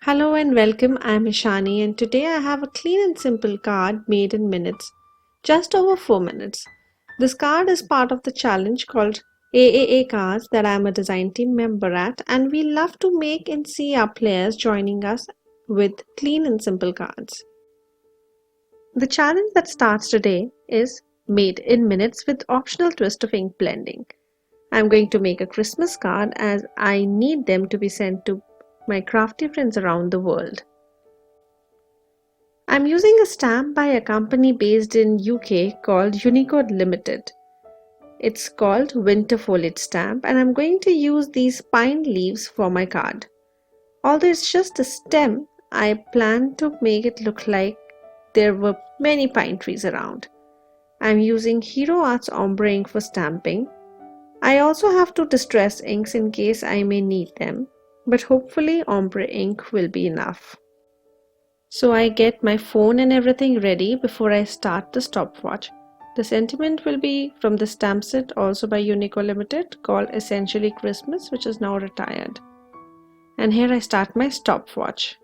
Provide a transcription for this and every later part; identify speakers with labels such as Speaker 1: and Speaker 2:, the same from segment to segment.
Speaker 1: Hello and welcome. I'm Ishani, and today I have a clean and simple card made in minutes, just over 4 minutes. This card is part of the challenge called AAA Cards that I'm a design team member at, and we love to make and see our players joining us with clean and simple cards. The challenge that starts today is made in minutes with optional twist of ink blending. I'm going to make a Christmas card as I need them to be sent to my crafty friends around the world. I'm using a stamp by a company based in UK called Uniko Limited. It's called Winter Foliage stamp, and I'm going to use these pine leaves for my card. Although it's just a stem, I plan to make it look like there were many pine trees around. I'm using Hero Arts Ombre ink for stamping. I also have two distress inks in case I may need them, but hopefully ombre ink will be enough. So I get my phone and everything ready before I start the stopwatch. The sentiment will be from the stamp set also by Uniko Limited called Essentially Christmas, which is now retired. And here I start my stopwatch.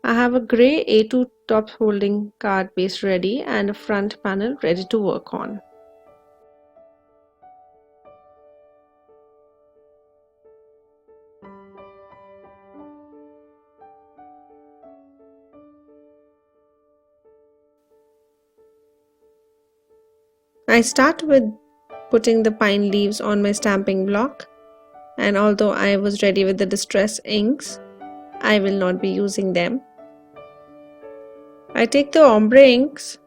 Speaker 1: I have a grey A2 top holding card base ready and a front panel ready to work on. I start with putting the pine leaves on my stamping block, and although I was ready with the distress inks, I will not be using them. I take the ombre inks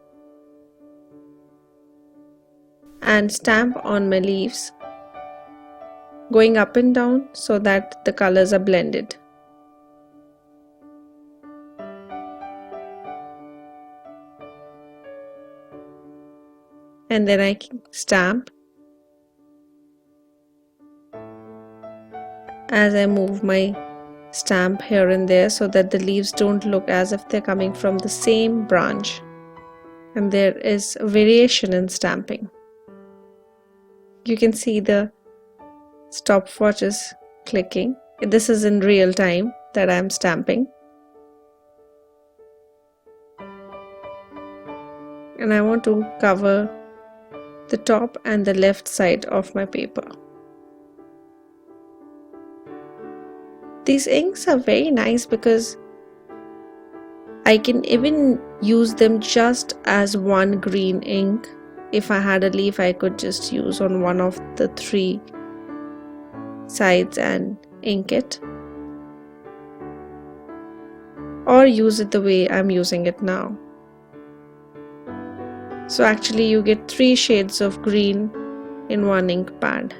Speaker 1: and stamp on my leaves, going up and down so that the colors are blended. And then I stamp as I move my stamp here and there so that the leaves don't look as if they're coming from the same branch, and there is a variation in stamping. You can see the stopwatch is clicking. This is in real time that I'm stamping, and I want to cover the top and the left side of my paper. These inks are very nice because I can even use them just as one green ink. If I had a leaf, I could just use on one of the three sides and ink it, or use it the way I'm using it now. So actually you get 3 shades of green in one ink pad.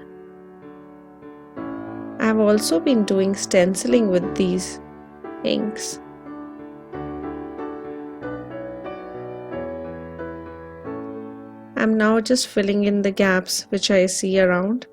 Speaker 1: I have also been doing stenciling with these inks. I'm now just filling in the gaps which I see around.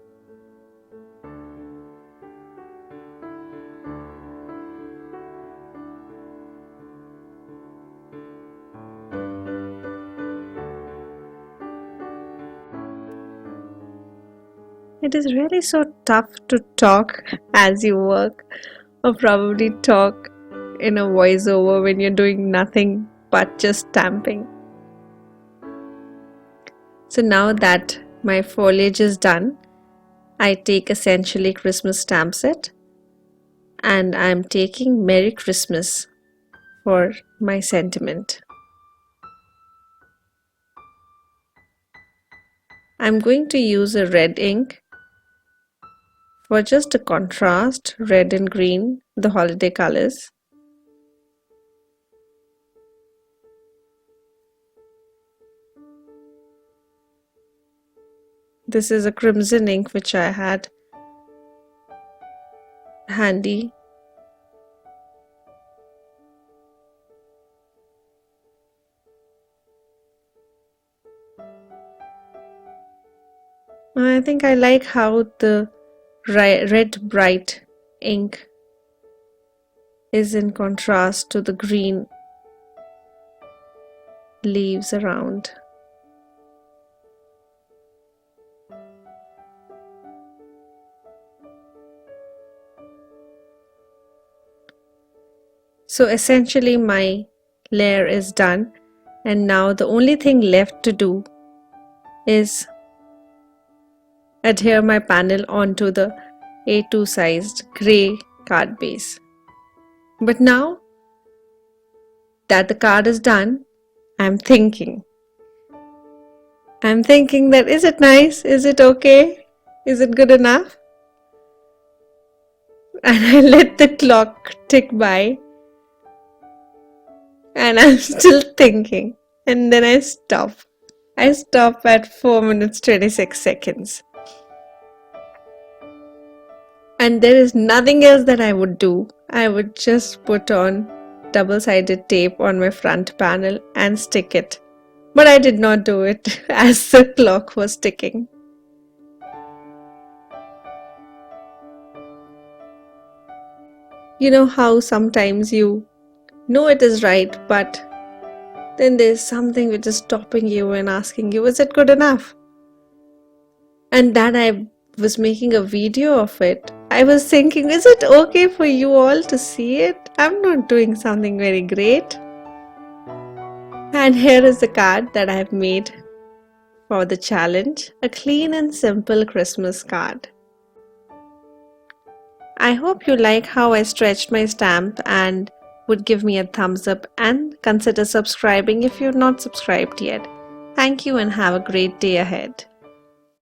Speaker 1: It is really so tough to talk as you work, or probably talk in a voiceover when you're doing nothing but just stamping. So now that my foliage is done, I take Essentially Christmas stamp set, and I'm taking Merry Christmas for my sentiment. I'm going to use a red ink for just a contrast, red and green, the holiday colors. This is a crimson ink which I had handy. I think I like how the red bright ink is in contrast to the green leaves around. So essentially my layer is done, and now the only thing left to do is adhere my panel onto the A2 sized grey card base. But now that the card is done, I'm thinking that is it nice? Is it okay? Is it good enough? And I let the clock tick by, and I'm still thinking, and then I stop. I stop at 4 minutes 26 seconds. And there is nothing else that I would do. I would just put on double-sided tape on my front panel and stick it. But I did not do it as the clock was ticking. You know how sometimes you know it is right, but then there's something which is stopping you and asking you, is it good enough? And that I was making a video of it. I was thinking, is it okay for you all to see it? I'm not doing something very great. And here is the card that I have made for the challenge, a clean and simple Christmas card. I hope you like how I stretched my stamp and would give me a thumbs up and consider subscribing if you're not subscribed yet. Thank you and have a great day ahead.